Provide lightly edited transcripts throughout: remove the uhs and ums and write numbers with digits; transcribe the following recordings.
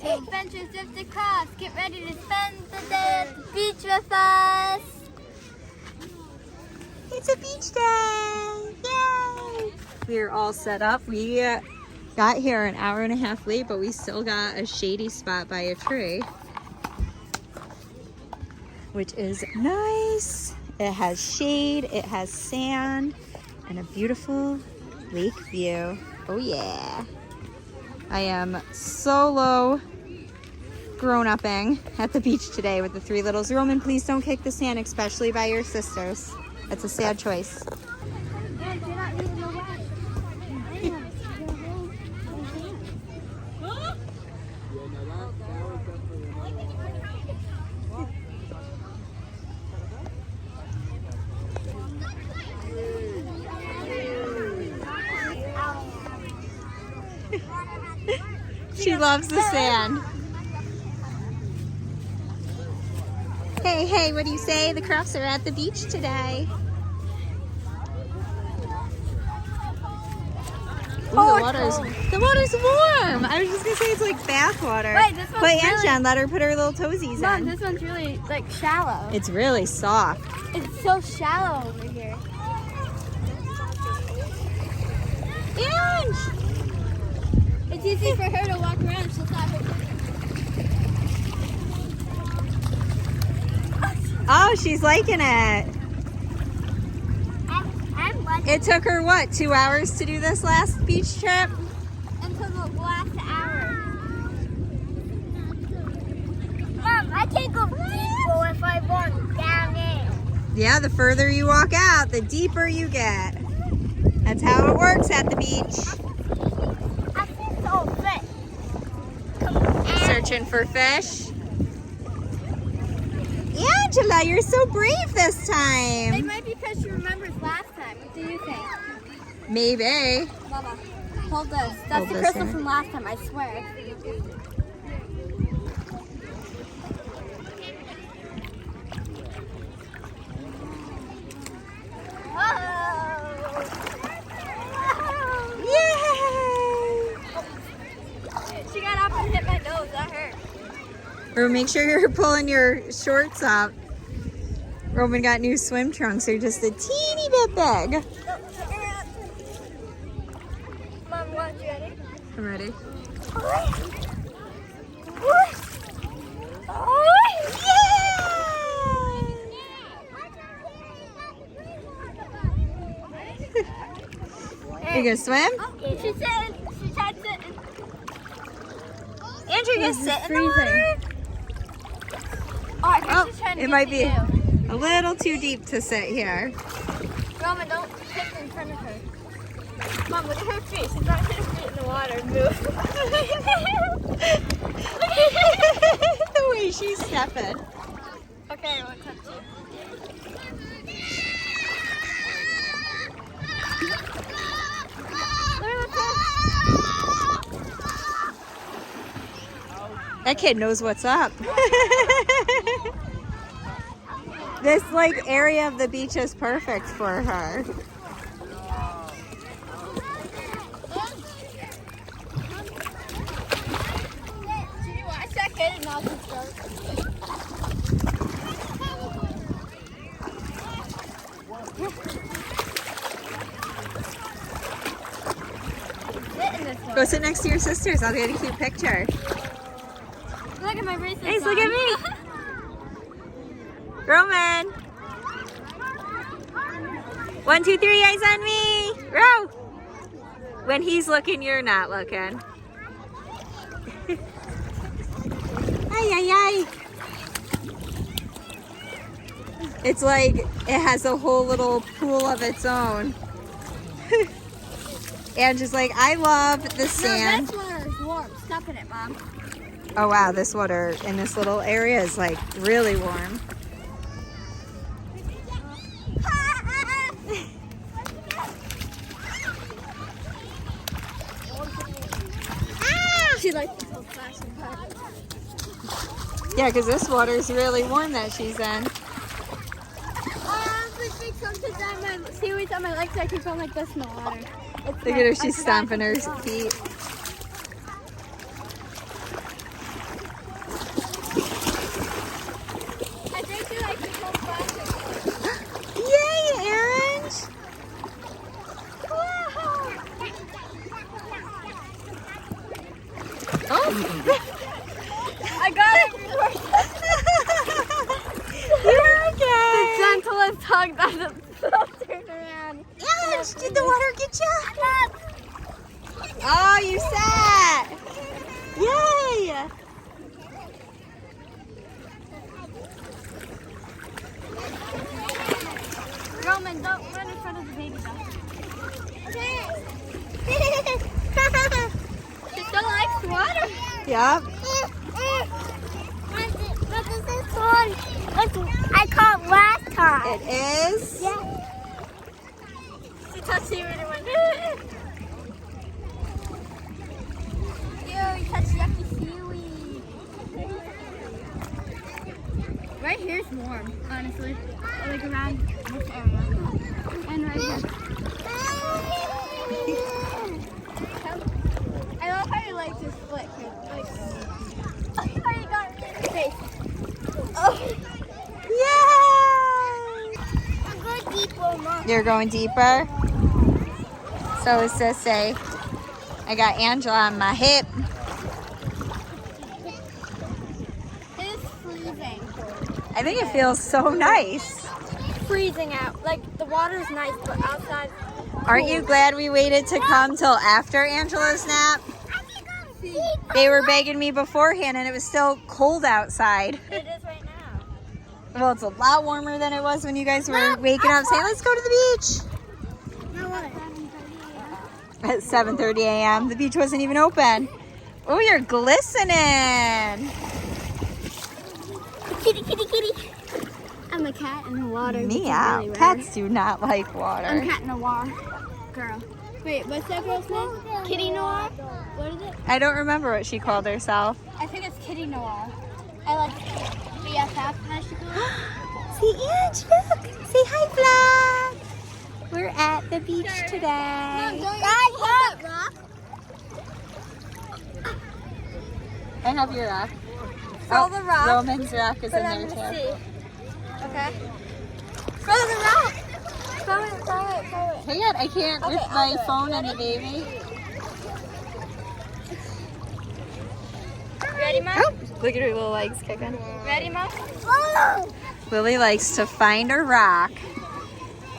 Adventures of the Croft. Get ready to spend the day at the beach with us. It's a beach day! Yay! We're all set up. We got here an hour and a half late, but we still got a shady spot by a tree, which is nice. It has shade, it has sand, and a beautiful lake view. Oh yeah. I am solo grown-upping at the beach today with the three littles. Roman, please don't kick the sand, especially by your sisters. It's a sad choice. She loves the sand. Hey, hey, what do you say? The Crofts are at the beach today. Ooh, the water's warm. I was just gonna say it's like bath water. Wait, this one's Wait, really... Aunt Jen, let her put her little toesies Mom, in. this one's really like shallow. It's really soft. It's so shallow over here. Ange! It's easy for her to walk around. She'll stop her. Oh, she's liking it. I'm liking It took her, what, 2 hours to do this last beach trip? until the last hour. Mom, I can go deeper if I walk down there. Yeah, the further you walk out, the deeper you get. That's how it works at the beach. I see so fish. Searching for fish. Angela, you're so brave this It time. might be because she remembers last time. What do you think? Maybe. Mama, hold this. That's Hold the this crystal here. from last time, I swear. Yay! She got up and hit my nose. That hurt. Or make sure you're pulling your shorts up. Roman got new swim trunks. They're just a teeny bit big. Mom, what? You ready? I'm ready. You gonna swim? She said she tried sitting. Andrew, you sit in the water? Oh, I think she's trying to It get might to be you. a little too deep to sit here. Roman, don't sit in front of her. Mom, look at her feet. She's not her feet in the water. Move. The way she's stepping. Okay, we'll touch you. That kid knows what's up. This like area of the beach is perfect for her. Did you watch that kid and not just go? Sit in this one. Go sit next to your sisters. I'll get a cute picture. Look at my bracelet. Hey, look at me. Roman. 1, 2, 3, eyes on me. Row. When he's looking, you're not looking. Ay, ay, ay. It's like it has a whole little pool of its own. And just like, I love the sand. No, this water is warm. Stop in it, Mom. Oh wow, this water in this little area is like really warm. She likes the whole flashing part. Yeah, because this water is really warm that she's in. Sometimes my seaweed's on my legs, I keep going like this in the water. Look at her, she's stomping her feet. got it. You're okay. The gentlest hug doesn't turn around. Yes, did the water get you? Oh, you sat. Yay. Roman, don't run in front of the baby duck. Okay. She still likes water. Yep. But this is fun. I caught last time. It is. Yeah. She touched you and it went. Ew, you touched yucky seaweed. Right here's warm, honestly. Like around this area. And right here. I love how your legs just split. Like, oh, how you got me in the face. Oh. Yay! I'm going deeper, Mom. You're going deeper? So is this I got Angela on my hip. It is freezing. I think it feels so nice. Freezing out. Like, the water's nice, but outside. Aren't you glad we waited to come till after Angela's nap? They were begging me beforehand and it was still cold outside. It is right now. Well, it's a lot warmer than it was when you guys were waking up saying, let's go to the beach. No what? At 7:30 a.m. The beach wasn't even open. Oh, you're glistening. Kitty, kitty, kitty. I'm a cat in the water. Meow. Really Cats do not like water. I'm cat noir. Girl. Wait, what's that girl's name? Kitty Noir? What is it? I don't remember what she called herself. I think it's Kitty Noir. I like BFF, how she called it. See, Ange, look. Say hi, vlog. We're at the beach today. Guys, look! Rock. I have your rock. Throw the rock. Roman's rock is But in I'm there gonna too. see. Okay. Throw the rock. Throw it. Hang on, I can't Okay, with I'll my do it. phone and the baby. Ready, Mom? Oh, look at her little legs kicking. Ready, Mom? Lily likes to find a rock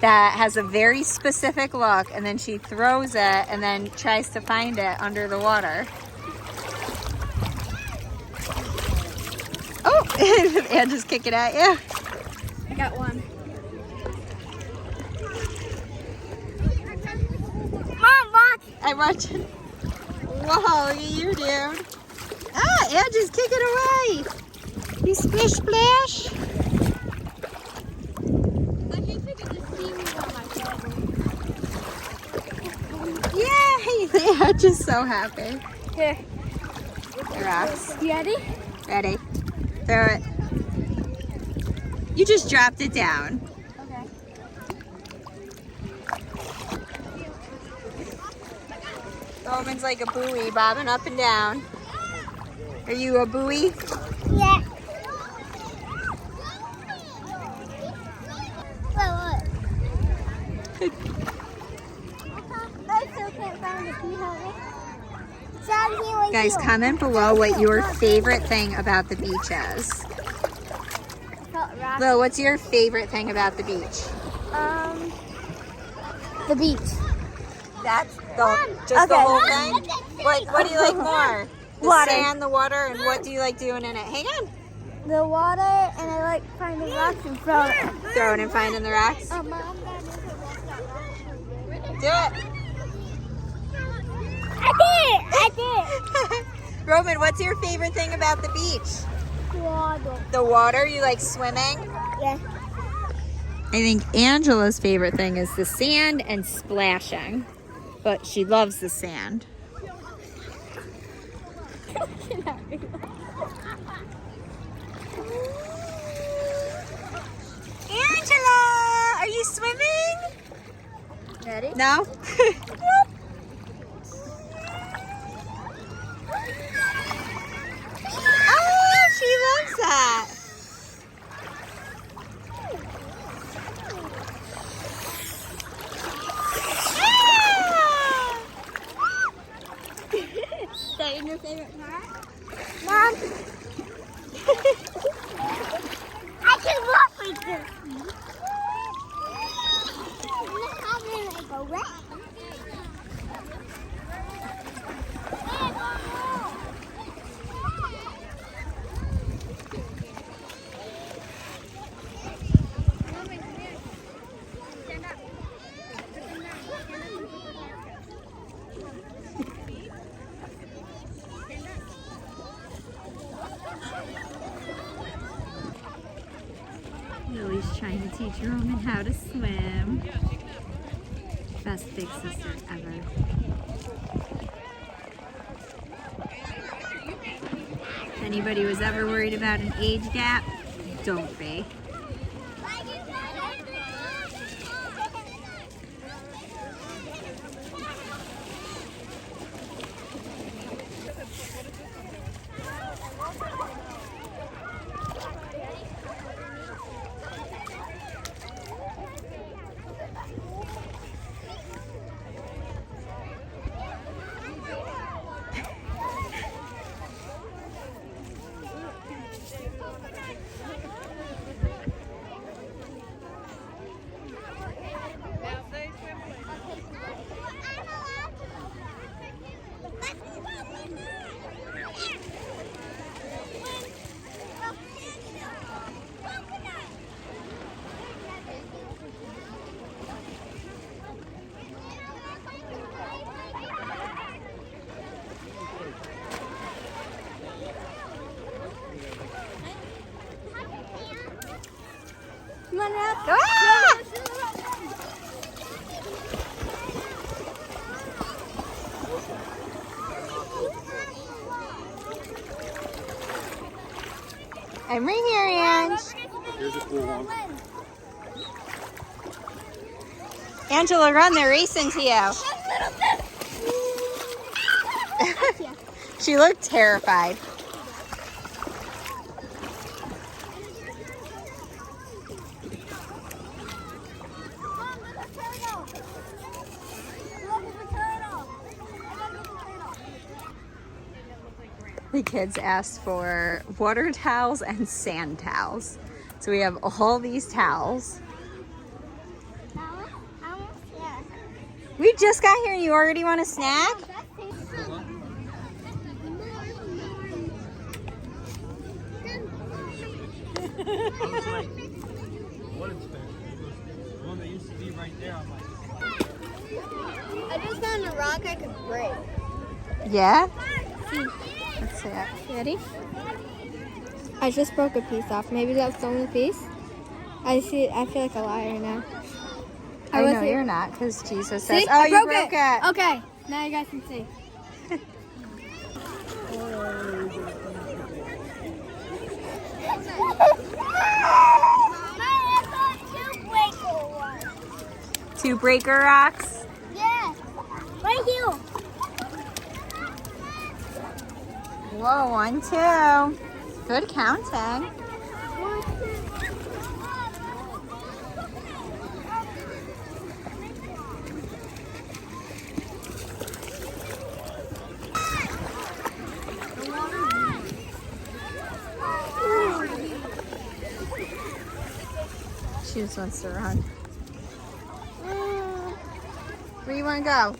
that has a very specific look and then she throws it and then tries to find it under the water. Oh, and just kick it at you. I got one. Mom, watch! I'm watching. Whoa, look at you, dude. Ah, and just kick it away. You splish splash. I think I could just seaweed on my head. Yay! They are just so happy. Here. The rocks. You ready? Ready? Throw it. You just dropped it down. Okay. Roman's like a buoy, bobbing up and down. Are you a buoy? Yeah. What? I still can't find it. Can you help me? Guys, comment below what your favorite thing about the beach is. Lil, what's your favorite thing about the beach? The beach. That's just the whole thing? What do you like more? The Water. sand, the water, and what do you like doing in it? Hang on. The water, and I like finding rocks and throwing it. Throwing and finding the rocks? Oh, Mom, Do it. I did. Roman, what's your favorite thing about the beach? Water. The water? You like swimming? Yeah. I think Angela's favorite thing is the sand and splashing. But she loves the sand. Angela, are you swimming? Ready? No? Oh, she loves that. Is that your favorite part? Mom, I can walk like this. I'm having like a wreck. Lily's trying to teach Roman how to swim. Best big sister ever. If anybody was ever worried about an age gap, don't be. Come on up. Ah! I'm right here, Ange. Here's a cool one. Angela, run, they're racing to you. She looked terrified. The kids asked for water towels and sand towels. So we have all these towels. We just got here and you already want a snack? I was like, what inspector? The one that used to be right there, I'm like, I just found a rock I could break. Yeah? Let's see it. You ready? I just broke a piece off. Maybe that's the only piece. I feel like a liar now. I know you're not, because Jesus says, See? oh, I you broke broke it. Okay, now you guys can see. Two breaker rocks. Yeah, right here. Whoa, 1, 2. Good counting. She just wants to run. Where do you want to go?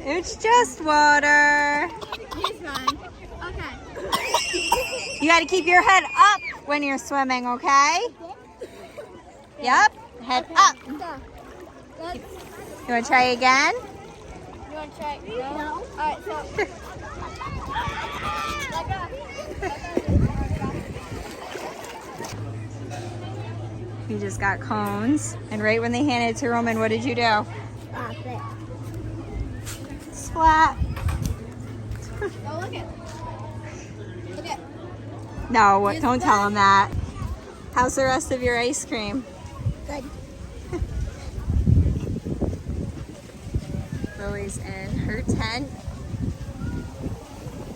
It's just water. He's fine. Okay. You got to keep your head up when you're swimming, okay? Yep, head up. So, let's, You want to try again? you want to try? No. Alright, so. Let go. You just got cones. And right when they handed it to Roman, what did you do? Splat. Oh, look it. Look it. No, don't tell him that. How's the rest of your ice cream? Good. Lily's in her tent.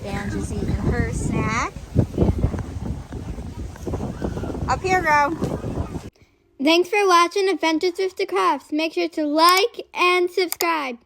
Dan's just eating her snack. Up here, go. Thanks for watching Adventures with the Crofts. Make sure to like and subscribe.